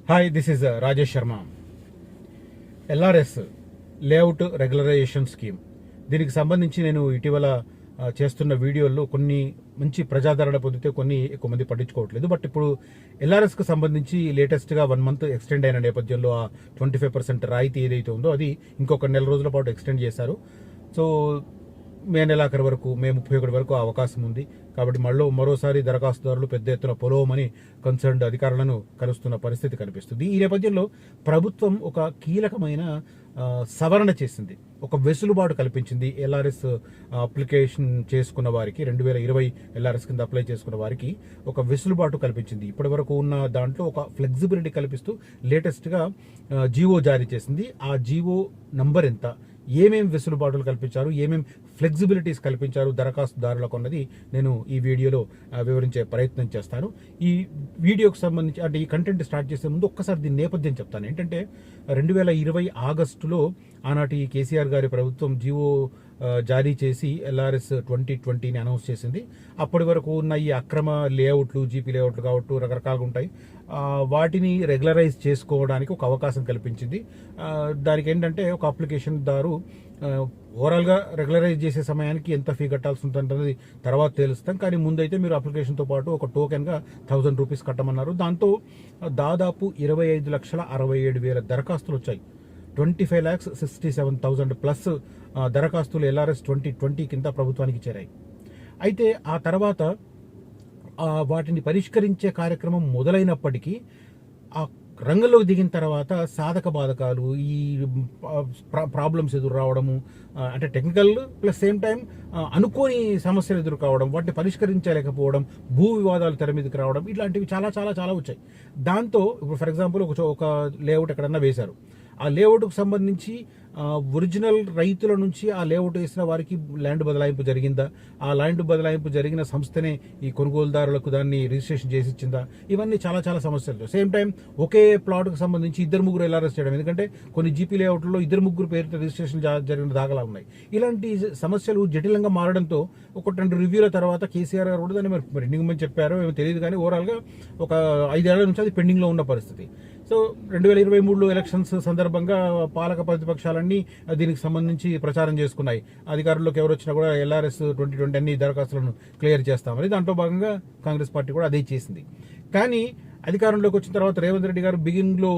Hi, this is Rajesh Sharma. LRS layout regularisation scheme, దీనికి సంబంధించి నేను ఇటీవల చేస్తున్న వీడియోల్లో కొన్ని మంచి ప్రజాదరణ పొందితే కొన్ని ఎక్కువ మంది పట్టించుకోవట్లేదు. బట్ ఇప్పుడు ఎల్ఆర్ఎస్కి సంబంధించి లేటెస్ట్గా 1 మంత్ ఎక్స్టెండ్ అయిన నేపథ్యంలో ఆ 25% రాయితీ ఏదైతే ఉందో అది ఇంకొక నెల రోజుల పాటు ఎక్స్టెండ్ చేశారు. సో మే నెలాఖరు వరకు, మే 31 వరకు అవకాశం ఉంది. కాబట్టి మరోసారి దరఖాస్తుదారులు పెద్ద ఎత్తున పొలవమని కన్సర్న్డ్ అధికారులను కలుస్తున్న పరిస్థితి కనిపిస్తుంది. ఈ నేపథ్యంలో ప్రభుత్వం ఒక కీలకమైన సవరణ చేసింది, ఒక వెసులుబాటు కల్పించింది. ఎల్ఆర్ఎస్ అప్లికేషన్ చేసుకున్న వారికి, 2020 ఎల్ఆర్ఎస్ కింద అప్లై చేసుకున్న వారికి ఒక వెసులుబాటు కల్పించింది. ఇప్పటి వరకు ఉన్న దాంట్లో ఒక ఫ్లెక్సిబిలిటీ కల్పిస్తూ లేటెస్ట్గా జీవో జారీ చేసింది. ఆ జీవో నంబర్ ఎంత, ఏమేం వెసులుబాటులు కల్పించారు, ఏమేం ఫ్లెక్సిబిలిటీస్ కల్పించారు దరఖాస్తుదారులకు అన్నది నేను ఈ వీడియోలో వివరించే ప్రయత్నం చేస్తాను. ఈ వీడియోకి సంబంధించి, అంటే ఈ కంటెంట్ స్టార్ట్ చేసే ముందు ఒక్కసారి దీని నేపథ్యం చెప్తాను. ఏంటంటే 2020 ఆగస్టులో ఆనాటి కేసీఆర్ గారి ప్రభుత్వం జీవో జారీ చేసి ఎల్ఆర్ఎస్ 2020ని అనౌన్స్ చేసింది. అప్పటి వరకు ఉన్న ఈ అక్రమ లేఅవుట్లు, జీపీ లేఅవుట్లు కావచ్చు, రకరకాలుగా ఉంటాయి, వాటిని రెగ్యులరైజ్ చేసుకోవడానికి ఒక అవకాశం కల్పించింది. దానికి ఏంటంటే ఒక అప్లికేషన్ దారు ఓవరాల్గా రెగ్యులరైజ్ చేసే సమయానికి ఎంత ఫీ కట్టాల్సి ఉంటుందన్నది తర్వాత తెలుస్తాం. కానీ ముందైతే మీరు అప్లికేషన్తో పాటు ఒక టోకెన్గా 1000 రూపీస్ కట్టమన్నారు. దాంతో దాదాపు 25,67,000 దరఖాస్తులు వచ్చాయి. 25,67,000 ప్లస్ దరఖాస్తులు ఎల్ఆర్ఎస్ 2020 కింద ప్రభుత్వానికి చేరాయి. అయితే ఆ తర్వాత వాటిని పరిష్కరించే కార్యక్రమం మొదలైనప్పటికీ ఆ రంగంలోకి దిగిన తర్వాత సాధక బాధకాలు, ఈ ప్రాబ్లమ్స్ ఎదురు రావడము, అంటే టెక్నికల్ ప్లస్ సేమ్ టైం అనుకోని సమస్యలు ఎదురు కావడం, వాటిని పరిష్కరించలేకపోవడం, భూ వివాదాలు తెర మీదకి రావడం, ఇట్లాంటివి చాలా చాలా చాలా వచ్చాయి. దాంతో ఇప్పుడు ఫర్ ఎగ్జాంపుల్ ఒక లేఅవుట్ ఎక్కడన్నా వేశారు. ఆ లేఅవుట్కు సంబంధించి ఒరిజినల్ రైతుల నుంచి ఆ లేఅవుట్ వేసిన వారికి ల్యాండ్ బదలాయింపు జరిగిందా, ఆ ల్యాండ్ బదలాయింపు జరిగిన సంస్థనే ఈ కొనుగోలుదారులకు దాన్ని రిజిస్ట్రేషన్ చేసి ఇచ్చిందా, ఇవన్నీ చాలా చాలా సమస్యలు. సేమ్ టైం ఒకే ప్లాట్కు సంబంధించి 2-3 ఎల్ఆర్ఎస్ చేయడం, ఎందుకంటే కొన్ని జీపీ లేఅవుట్లో 2-3 పేరుతో రిజిస్ట్రేషన్ జరిగిన దాఖలా ఉన్నాయి. ఇలాంటి సమస్యలు జటిలంగా మారడంతో 1-2 రివ్యూల తర్వాత కేసీఆర్ గారు కూడా దాన్ని మరి పెండింగ్ అని చెప్పారో ఏమో తెలియదు, కానీ ఓవరాల్గా ఒక 5 ఏళ్ల నుంచి అది పెండింగ్లో ఉన్న పరిస్థితి. సో 2023 ఎలక్షన్స్ సందర్భంగా పాలక ప్రతిపక్షాలన్నీ దీనికి సంబంధించి ప్రచారం చేసుకున్నాయి. అధికారంలోకి ఎవరు వచ్చినా కూడా ఎల్ఆర్ఎస్ 2020 అన్ని దరఖాస్తులను క్లియర్ చేస్తామని. దాంట్లో భాగంగా కాంగ్రెస్ పార్టీ కూడా అదే చేసింది. కానీ అధికారంలోకి వచ్చిన తర్వాత రేవంత్ రెడ్డి గారు బిగినింగ్లో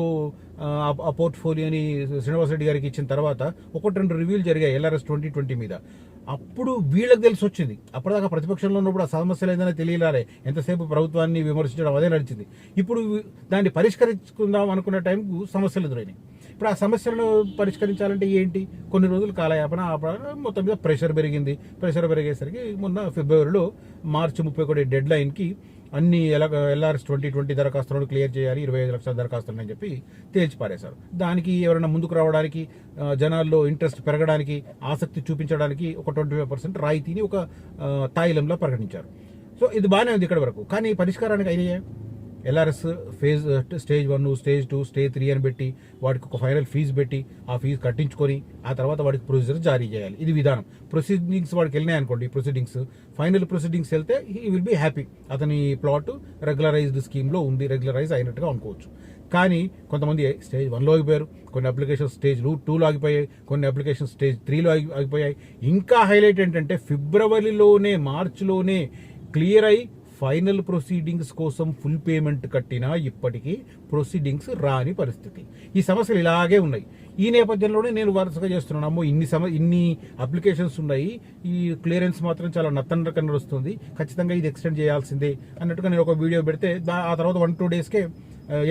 ఆ పోర్ట్ఫోలియోని శ్రీనివాసరెడ్డి గారికి ఇచ్చిన తర్వాత 1-2 రివ్యూలు జరిగాయి ఎల్ఆర్ఎస్ 2020 మీద. అప్పుడు వీళ్ళకి తెలిసి వచ్చింది. అప్పటిదాకా ప్రతిపక్షంలో ఉన్నప్పుడు ఆ సమస్యలు ఏదైనా తెలియలారే, ఎంతసేపు ప్రభుత్వాన్ని విమర్శించడం అదే నడిచింది. ఇప్పుడు దాన్ని పరిష్కరించుకుందాం అనుకున్న టైంకు సమస్యలు ఎదురైనాయి. ఇప్పుడు ఆ సమస్యలను పరిష్కరించాలంటే ఏంటి, కొన్ని రోజులు కాలయాపన, మొత్తం మీద ప్రెషర్ పెరిగింది. ప్రెషర్ పెరిగేసరికి మొన్న ఫిబ్రవరిలో మార్చి 31 డెడ్ లైన్కి అన్ని ఎల్ఆర్ఎస్ 2020 దరఖాస్తులను క్లియర్ చేయాలి, 25 లక్షల దరఖాస్తులు అని చెప్పి తేల్చి పారేశారు. దానికి ఎవరైనా ముందుకు రావడానికి, జనాల్లో ఇంట్రెస్ట్ పెరగడానికి, ఆసక్తి చూపించడానికి ఒక 25% రాయితీని ఒక తాయిలంలో ప్రకటించారు. సో ఇది బాగానే ఉంది ఇక్కడ వరకు. కానీ పరిష్కారానికి అయ్యే ఎల్ఆర్ఎస్ స్టేజ్ 1, స్టేజ్ 2, స్టేజ్ 3 అని పెట్టి వాటికి ఒక ఫైనల్ ఫీజు పెట్టి ఆ ఫీజు కట్టించుకొని ఆ తర్వాత వాడికి ప్రొసీజర్ జారీ చేయాలి. ఇది విధానం. ప్రొసీడింగ్స్ వాడికి వెళ్ళినాయి అనుకోండి, ఫైనల్ ప్రొసీడింగ్స్ వెళ్తే హీ విల్ బీ హ్యాపీ, అతని ప్లాట్ రెగ్యులరైజ్డ్ స్కీమ్లో ఉంది, రెగ్యులరైజ్ అయినట్టుగా అనుకోవచ్చు. కానీ కొంతమంది స్టేజ్ 1లో ఆగిపోయారు, కొన్ని అప్లికేషన్ స్టేజ్ 2లో ఆగిపోయాయి, కొన్ని అప్లికేషన్ స్టేజ్ 3లో ఆగిపోయాయి. ఇంకా హైలైట్ ఏంటంటే ఫిబ్రవరిలోనే, మార్చిలోనే క్లియర్ అయి ఫైనల్ ప్రొసీడింగ్స్ కోసం ఫుల్ పేమెంట్ కట్టినా ఇప్పటికీ ప్రొసీడింగ్స్ రాని పరిస్థితి. ఈ సమస్యలు ఇలాగే ఉన్నాయి. ఈ నేపథ్యంలోనే నేను వరుసగా చేస్తున్నాము, ఇన్ని అప్లికేషన్స్ ఉన్నాయి, ఈ క్లియరెన్స్ మాత్రం చాలా నత్తనరకంగా నడుస్తుంది, ఖచ్చితంగా ఇది ఎక్స్టెండ్ చేయాల్సిందే అన్నట్టుగా నేను ఒక వీడియో పెడితే ఆ తర్వాత 1-2 డేస్కే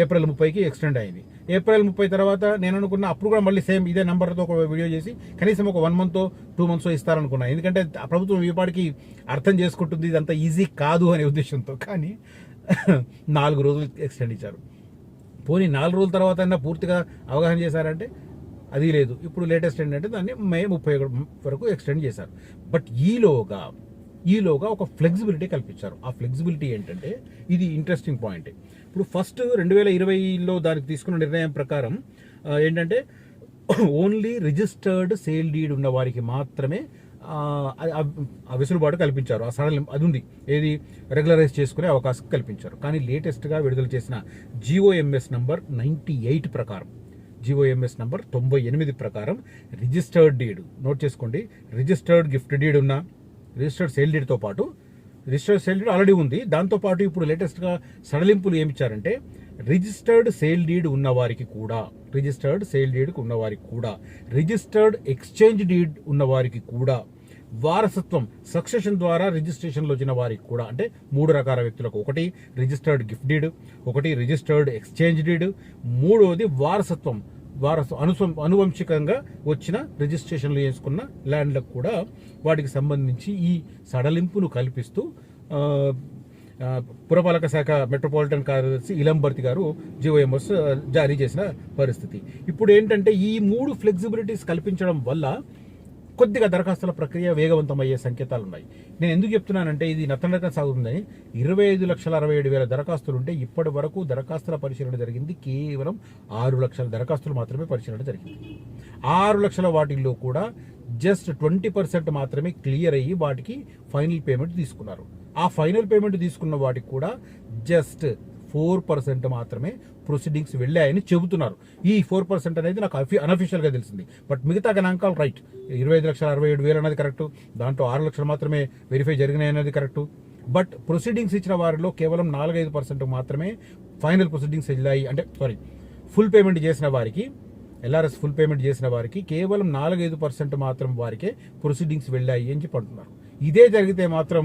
ఏప్రిల్ 30కి ఎక్స్టెండ్ అయింది. ఏప్రిల్ 30 తర్వాత నేను అనుకున్న అప్పుడు కూడా మళ్ళీ సేమ్ ఇదే నెంబర్తో ఒక వీడియో చేసి కనీసం ఒక 1 మంత్ 2 మంత్స్ ఇస్తారనుకున్నా, ఎందుకంటే ప్రభుత్వం ఈ పాటికి అర్థం చేసుకుంటుంది ఇదంతా ఈజీ కాదు అనే ఉద్దేశంతో. కానీ 4 రోజులు ఎక్స్టెండ్ ఇచ్చారు. పోనీ 4 రోజుల తర్వాత అయినా పూర్తిగా అవగాహన చేశారంటే అది లేదు. ఇప్పుడు లేటెస్ట్ ఏంటంటే దాన్ని మే 31 వరకు ఎక్స్టెండ్ చేశారు. బట్ ఈలోగా ఒక ఫ్లెక్సిబిలిటీ కల్పించారు. ఆ ఫ్లెక్సిబిలిటీ ఏంటంటే, ఇది ఇంట్రెస్టింగ్ పాయింట్. ఇప్పుడు ఫస్ట్ 2020లో దానికి తీసుకున్న నిర్ణయం ప్రకారం ఏంటంటే ఓన్లీ రిజిస్టర్డ్ సేల్ డీడ్ ఉన్న వారికి మాత్రమే ఆ వెసులుబాటు కల్పించారు. ఆ సడలింపు అది ఉంది, ఏది రెగ్యులరైజ్ చేసుకునే అవకాశం కల్పించారు. కానీ లేటెస్ట్గా విడుదల చేసిన GOMS నంబర్ 98 ప్రకారం, GOMS నంబర్ 98 ప్రకారం రిజిస్టర్డ్ డీడ్, నోట్ చేసుకోండి, రిజిస్టర్డ్ గిఫ్ట్ డీడ్ ఉన్న రిజిస్టర్డ్ సేల్ డీడ్తో పాటు, రిజిస్టర్డ్ సేల్ డీడ్ ఆల్రెడీ ఉంది, దాంతోపాటు ఇప్పుడు లేటెస్ట్గా సడలింపులు ఏమిచ్చారంటే రిజిస్టర్డ్ సేల్ డీడ్ ఉన్న వారికి కూడా, రిజిస్టర్డ్ సేల్ డీడ్ ఉన్న వారికి కూడా, రిజిస్టర్డ్ ఎక్స్చేంజ్ డీడ్ ఉన్న వారికి కూడా, వారసత్వం సక్సెషన్ ద్వారా రిజిస్ట్రేషన్లో వచ్చిన వారికి కూడా, అంటే 3 రకాల వ్యక్తులకు, ఒకటి రిజిస్టర్డ్ గిఫ్ట్ డీడ్, ఒకటి రిజిస్టర్డ్ ఎక్స్చేంజ్ డీడ్, మూడవది వారసత్వం అనువంశికంగా వచ్చిన రిజిస్ట్రేషన్లు చేసుకున్న ల్యాండ్లకు కూడా వాటికి సంబంధించి ఈ సడలింపును కల్పిస్తూ పురపాలక శాఖ మెట్రోపాలిటన్ కార్యదర్శి ఇలంబర్తి గారు GOMS జారీ చేసిన పరిస్థితి. ఇప్పుడు ఏంటంటే ఈ 3 ఫ్లెక్సిబిలిటీస్ కల్పించడం వల్ల కొద్దిగా దరఖాస్తుల ప్రక్రియ వేగవంతమయ్యే సంకేతాలు ఉన్నాయి. నేను ఎందుకు చెప్తున్నానంటే ఇది నత్తనడకన సాగుతుందని. 25,67,000 దరఖాస్తులు ఉంటే ఇప్పటి వరకు దరఖాస్తుల పరిశీలన జరిగింది కేవలం 6 లక్షల దరఖాస్తులు మాత్రమే పరిశీలన జరిగింది. 6 లక్షల వాటిల్లో కూడా జస్ట్ 20% మాత్రమే క్లియర్ అయ్యి వాటికి ఫైనల్ పేమెంట్ తీసుకున్నారు. ఆ ఫైనల్ పేమెంట్ తీసుకున్న వాటికి కూడా జస్ట్ 4% మాత్రమే ప్రొసీడింగ్స్ వెళ్ళాయని చెబుతున్నారు. ఈ 4% అనేది నాకు అన్అఫీషియల్గా తెలిసింది. బట్ మిగతా గణాంకాలు రైట్. 25,67,000 అనేది కరెక్టు, దాంట్లో 6 లక్షలు మాత్రమే వెరిఫై జరిగినాయి అనేది కరెక్టు. బట్ ప్రొసీడింగ్స్ ఇచ్చిన వారిలో కేవలం 4-5% మాత్రమే ఫైనల్ ప్రొసీడింగ్స్ వెళ్ళాయి. అంటే ఫుల్ పేమెంట్ చేసిన వారికి, LRS ఫుల్ పేమెంట్ చేసిన వారికి కేవలం 4-5% మాత్రం వారికే ప్రొసీడింగ్స్ వెళ్ళాయి అని చెప్పి అంటున్నారు. ఇదే జరిగితే మాత్రం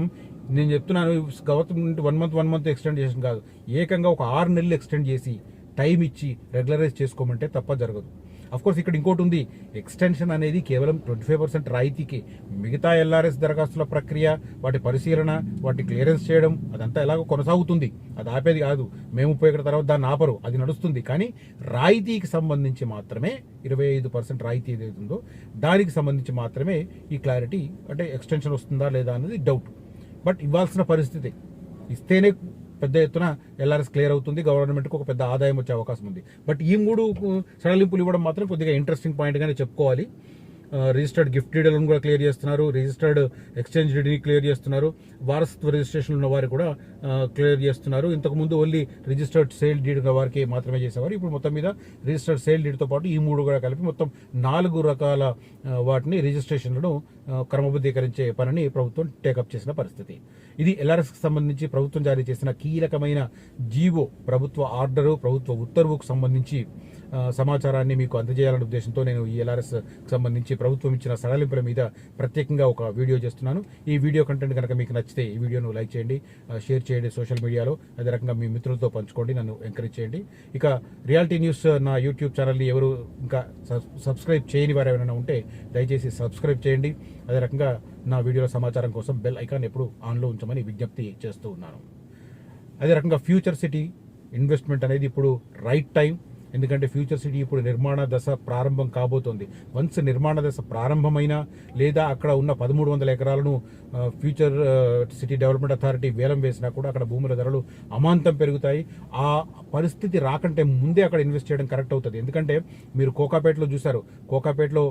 నేను చెప్తున్నాను, గవర్నమెంట్ 1 మంత్ ఎక్స్టెండ్ చేసిన కాదు, ఏకంగా ఒక 6 నెలలు ఎక్స్టెండ్ చేసి టైం ఇచ్చి రెగ్యులరైజ్ చేసుకోమంటే తప్ప జరగదు. అఫ్కోర్స్ ఇక్కడ ఇంకోటి ఉంది, ఎక్స్టెన్షన్ అనేది కేవలం 25% రాయితీకి, మిగతా LRS దరఖాస్తుల ప్రక్రియ, వాటి పరిశీలన, వాటి క్లియరెన్స్ చేయడం అదంతా ఎలాగో కొనసాగుతుంది. అది ఆపేది కాదు. మేము 30 తర్వాత దాన్ని ఆపరు, అది నడుస్తుంది. కానీ రాయితీకి సంబంధించి మాత్రమే 25% రాయితీ ఏదైతే ఉందో దానికి సంబంధించి మాత్రమే ఈ క్లారిటీ, అంటే ఎక్స్టెన్షన్ వస్తుందా లేదా అనేది డౌట్. బట్ ఇవ్వాల్సిన పరిస్థితి, ఇస్తేనే పెద్ద ఎత్తున LRS క్లియర్ అవుతుంది, గవర్నమెంట్కి ఒక పెద్ద ఆదాయం వచ్చే అవకాశం ఉంది. బట్ ఈ 3 సడలింపులు ఇవ్వడం మాత్రం కొద్దిగా ఇంట్రెస్టింగ్ పాయింట్గానే చెప్పుకోవాలి. రిజిస్టర్డ్ గిఫ్ట్ డీడర్లను కూడా క్లియర్ చేస్తున్నారు, రిజిస్టర్డ్ ఎక్స్చేంజ్ డీడ్ని క్లియర్ చేస్తున్నారు, వారసత్వ రిజిస్ట్రేషన్ ఉన్న వారు కూడా క్లియర్ చేస్తున్నారు. ఇంతకుముందు ఓన్లీ రిజిస్టర్డ్ సేల్ డీడ్ ఉన్న వారికి మాత్రమే చేసేవారు. ఇప్పుడు మొత్తం మీద రిజిస్టర్డ్ సేల్ డీడ్తో పాటు ఈ 3 కూడా కలిపి మొత్తం 4 రకాల వాటిని రిజిస్ట్రేషన్లను క్రమబద్ధీకరించే పనిని ప్రభుత్వం టేకప్ చేసిన పరిస్థితి. ఇది LRSకి సంబంధించి ప్రభుత్వం జారీ చేసిన కీలకమైన జీవో, ప్రభుత్వ ఆర్డరు, ప్రభుత్వ ఉత్తర్వుకు సంబంధించి సమాచారాన్ని మీకు అందజేయాలనే ఉద్దేశంతో నేను ఈ LRSకి సంబంధించి ప్రభుత్వం ఇచ్చిన సడలింపుల మీద ప్రత్యేకంగా ఒక వీడియో చేస్తున్నాను. ఈ వీడియో కంటెంట్ కనుక మీకు నచ్చితే ఈ వీడియోను లైక్ చేయండి, షేర్ చేయండి సోషల్ మీడియాలో, అదే రకంగా మీ మిత్రులతో పంచుకోండి, నన్ను ఎంకరేజ్ చేయండి. ఇక రియాలిటీ న్యూస్ నా యూట్యూబ్ ఛానల్ని ఎవరు ఇంకా సబ్స్క్రైబ్ చేయని వారు ఎవరైనా ఉంటే దయచేసి సబ్స్క్రైబ్ చేయండి. అదే రకంగా నా వీడియోల సమాచారం కోసం బెల్ ఐకాన్ ఎప్పుడు ఆన్లో ఉంచమని విజ్ఞప్తి చేస్తూ ఉన్నాను. అదే రకంగా ఫ్యూచర్ సిటీ ఇన్వెస్ట్మెంట్ అనేది ఇప్పుడు రైట్ టైం. ఎందుకంటే ఫ్యూచర్ సిటీ ఇప్పుడు నిర్మాణ దశ ప్రారంభం కాబోతోంది. వన్స్ నిర్మాణ దశ ప్రారంభమైనా లేదా అక్కడ ఉన్న 1300 ఎకరాలను ఫ్యూచర్ సిటీ డెవలప్మెంట్ అథారిటీ వేలం వేసినా కూడా అక్కడ భూముల ధరలు అమాంతం పెరుగుతాయి. ఆ పరిస్థితి రాకంటే ముందే అక్కడ ఇన్వెస్ట్ చేయడం కరెక్ట్ అవుతుంది. ఎందుకంటే మీరు కోకాపేటలో చూశారు, కోకాపేటలో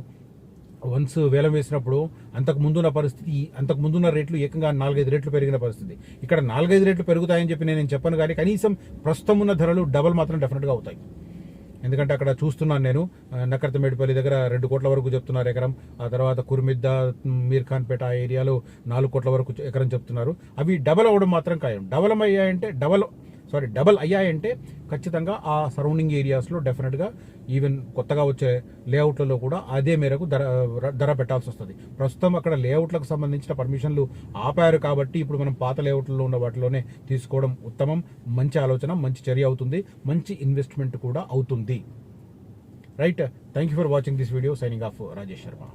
వన్స్ వేలం వేసినప్పుడు అంతకు ముందున్న పరిస్థితి, అంతకు ముందున్న రేట్లు ఏకంగా 4-5 రెట్లు పెరిగిన పరిస్థితి. ఇక్కడ 4-5 రెట్లు పెరుగుతాయని చెప్పి నేను చెప్పను, కానీ కనీసం ప్రస్తుతం ఉన్న ధరలు డబల్ మాత్రం డెఫినెట్గా అవుతాయి. ఎందుకంటే అక్కడ చూస్తున్నాను నేను, నక్కర్తమేడిపల్లి దగ్గర 2 కోట్ల వరకు చెప్తున్నారు ఎకరం, ఆ తర్వాత కుర్మిద్ద, మీర్ఖాన్పేట ఆ ఏరియాలో 4 కోట్ల వరకు ఎకరం చెప్తున్నారు. అవి డబల్ అవ్వడం మాత్రం ఖాయం. డబల్ అయ్యాయంటే ఖచ్చితంగా ఆ సరౌండింగ్ ఏరియాస్లో డెఫినెట్గా ఈవెన్ కొత్తగా వచ్చే లేఅవుట్లలో కూడా అదే మేరకు ధర పెట్టాల్సి వస్తుంది. ప్రస్తుతం అక్కడ లేఅవుట్లకు సంబంధించిన పర్మిషన్లు ఆపారు కాబట్టి ఇప్పుడు మనం పాత లేఅవుట్లలో ఉన్న వాటిలోనే తీసుకోవడం ఉత్తమం. మంచి ఆలోచన, మంచి చర్య అవుతుంది, మంచి ఇన్వెస్ట్మెంట్ కూడా అవుతుంది. Right. Thank you for watching this video. Signing off Rajesh Sharma.